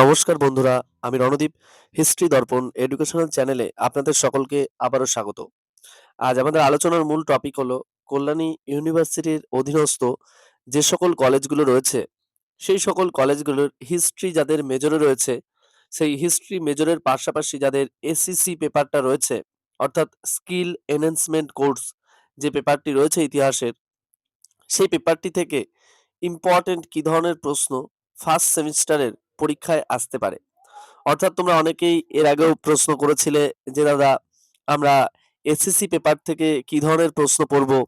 নমস্কার বন্ধুরা, আমি রণদীপ। হিস্ট্রি দর্পণ এডুকেশনাল চ্যানেলে আপনাদের সকলকে আবারও স্বাগত। আজ আমাদের আলোচনার মূল টপিক হলো কল্যাণী ইউনিভার্সিটির অধীনস্থ যে সকল কলেজগুলো রয়েছে, সেই সকল কলেজগুলোর হিস্ট্রি যাদের মেজরে রয়েছে, সেই হিস্ট্রি মেজরের পাশাপাশি যাদের এসসিসি পেপারটা রয়েছে, অর্থাৎ স্কিল এনহ্যান্সমেন্ট কোর্স যে পেপারটি রয়েছে ইতিহাসের, সেই পেপারটি থেকে ইম্পর্টেন্ট কি ধরনের প্রশ্ন ফার্স্ট সেমিস্টারের পরীক্ষায় আসতে পারে। অর্থাৎ তোমরা অনেকেই এর আগেও প্রশ্ন করেছিলে যে দাদা, আমরা এসএসসি পেপার থেকে কি ধরনের প্রশ্ন পড়বো,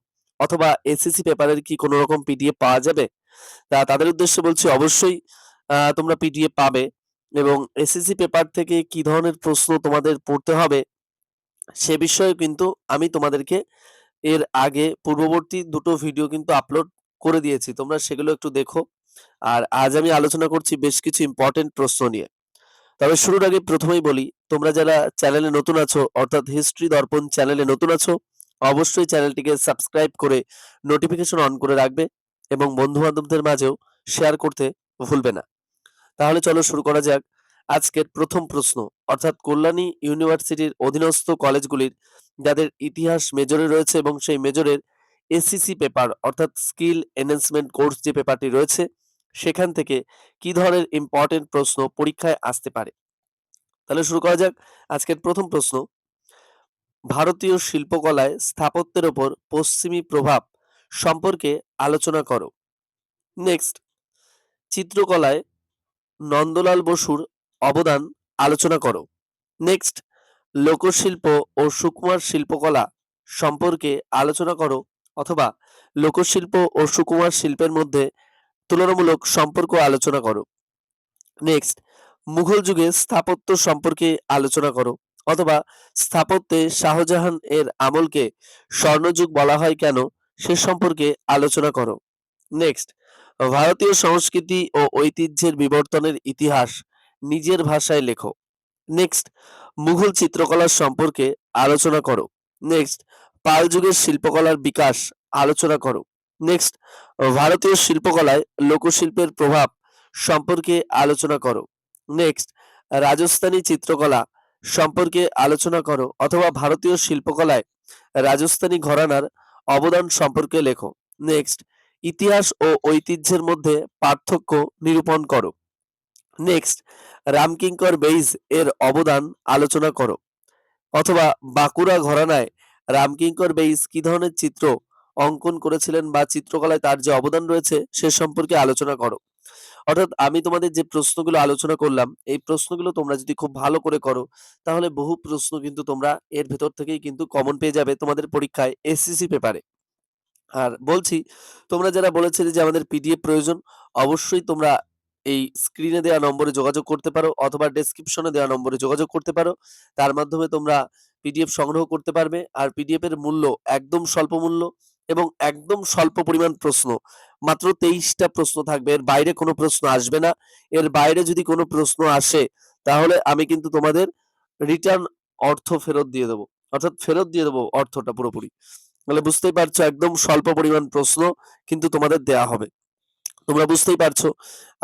অথবা এসএসসি পেপারের কি কোনো রকম পিডিএফ পাওয়া যাবে। তাদের উদ্দেশ্যে বলছি, অবশ্যই তোমরা পিডিএফ পাবে, এবং এসএসসি পেপার থেকে কি ধরনের প্রশ্ন তোমাদের পড়তে হবে সে বিষয়ে কিন্তু আমি তোমাদেরকে এর আগে পূর্ববর্তী দুটো ভিডিও কিন্তু আপলোড করে দিয়েছি, তোমরা সেগুলো একটু দেখো। আর আজ আমি আলোচনা করছি বেশ কিছু ইম্পর্টেন্ট প্রশ্ন নিয়ে। তবে শুরুর আগে প্রথমেই বলি, তোমরা যারা চ্যানেলে নতুন আছো, অর্থাৎ হিস্ট্রি দর্পণ চ্যানেলে নতুন আছো, অবশ্যই চ্যানেলটিকে সাবস্ক্রাইব করে নোটিফিকেশন অন করে রাখবে, এবং বন্ধু বান্ধবদের মাঝেও শেয়ার করতে ভুলবে না। তাহলে চলো শুরু করা যাক আজকের প্রথম প্রশ্ন। অর্থাৎ কল্যাণী ইউনিভার্সিটির অধীনস্থ কলেজগুলির যাদের ইতিহাস মেজরে রয়েছে এবং সেই মেজরের এসসিসি পেপার অর্থাৎ স্কিল এনহ্যান্সমেন্ট কোর্স যে পেপারটি রয়েছে, সেখান থেকে কি ধরনের ইম্পর্টেন্ট প্রশ্ন পরীক্ষায় আসতে পারে। তাহলে শুরু করা যাক আজকের প্রথম প্রশ্ন। ভারতীয় শিল্পকলায় স্থাপত্যের ওপর পশ্চিমী প্রভাব সম্পর্কে আলোচনা করো। নেক্সট, চিত্রকলায় নন্দলাল বসুর অবদান আলোচনা করো। নেক্সট, লোকশিল্প ও সুকুমার শিল্পকলা সম্পর্কে আলোচনা করো, অথবা লোকশিল্প ও সুকুমার শিল্পের মধ্যে তুলনামূলক সম্পর্ক আলোচনা করো। নেক্সট, মুঘল যুগে স্থাপত্য সম্পর্কে আলোচনা করো, অথবা স্থাপত্যে শাহজাহান এর আমলকে স্বর্ণযুগ বলা হয় কেন সে সম্পর্কে আলোচনা করো। নেক্সট, ভারতীয় সংস্কৃতি ও ঐতিহ্যের বিবর্তনের ইতিহাস নিজের ভাষায় লেখো। নেক্সট, মুঘল চিত্রকলার সম্পর্কে আলোচনা করো। নেক্সট, পাল যুগের শিল্পকলার বিকাশ আলোচনা করো। নেক্সট, ভারতীয় শিল্পকলায় লোকশিল্পের প্রভাব সম্পর্কে আলোচনা করো। নেক্সট, রাজস্থানী চিত্রকলা সম্পর্কে আলোচনা করো, অথবা ভারতীয় শিল্পকলায় রাজস্থানী ঘরানার অবদান সম্পর্কে লেখো। নেক্সট, ইতিহাস ও ঐতিহ্যের মধ্যে পার্থক্য নিরূপণ করো। নেক্সট, রামকিঙ্কর বেইজ এর অবদান আলোচনা করো, অথবা বাঁকুড়া ঘরানায় রামকিঙ্কর বেইজ কি ধরনের চিত্র অঙ্কন করেছিলেন বা চিত্রকলায় তার যে অবদান রয়েছে সে সম্পর্কে আলোচনা করো। অর্থাৎ আমি তোমাদের যে প্রশ্নগুলো আলোচনা করলাম, এই প্রশ্নগুলো তোমরা যদি খুব ভালো করে করো, তাহলে বহু প্রশ্ন কিন্তু তোমরা এর ভেতর থেকেই কিন্তু কমন পেয়ে যাবে তোমাদের পরীক্ষায় এসসিসি পেপারে। আর বলছি, তোমরা যারা বলেছিলে যে আমাদের পিডিএফ প্রয়োজন, অবশ্যই তোমরা এই স্ক্রিনে দেওয়া নম্বরে যোগাযোগ করতে পারো, অথবা ডেসক্রিপশনে দেওয়া নম্বরে যোগাযোগ করতে পারো। তার মাধ্যমে তোমরা পিডিএফ সংগ্রহ করতে পারবে। আর পিডিএফ এর মূল্য একদম স্বল্প মূল্য, এবং একদম স্বল্প পরিমাণ প্রশ্ন, মাত্র 23টা প্রশ্ন থাকবে, এর বাইরে কোনো প্রশ্ন আসবে না। এর বাইরে যদি কোনো প্রশ্ন আসে, তাহলে আমি কিন্তু তোমাদের রিটার্ন অর্থ ফেরত দিয়ে দেবো, অর্থাৎ ফেরত দিয়ে দেবো অর্থটা পুরোপুরি। তাহলে বুঝতেই পারছো, একদম স্বল্প পরিমাণ প্রশ্ন কিন্তু তোমাদের দেয়া হবে, তোমরা বুঝতেই পারছো।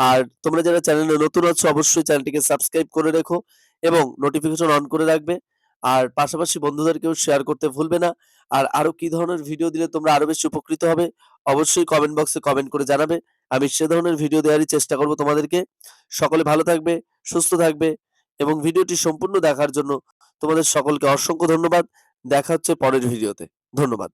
আর তোমরা যারা চ্যানেলে নতুন আছো, অবশ্যই চ্যানেলটিকে সাবস্ক্রাইব করে রেখো এবং নোটিফিকেশন অন করে রাখবে। আর পাশাপাশি বন্ধুদেরকেও শেয়ার করতে ভুলবে না। আর আরো কি ধরনের ভিডিও দিলে তোমরা আরো বেশি উপকৃত হবে, অবশ্যই কমেন্ট বক্সে কমেন্ট করে জানাবে। আমি সে ধরনের ভিডিও দেওয়ারই চেষ্টা করব তোমাদেরকে। সকলে ভালো থাকবে, সুস্থ থাকবে, এবং ভিডিওটি সম্পূর্ণ দেখার জন্য তোমাদের সকলকে অসংখ্য ধন্যবাদ। দেখা হচ্ছে পরের ভিডিওতে। ধন্যবাদ।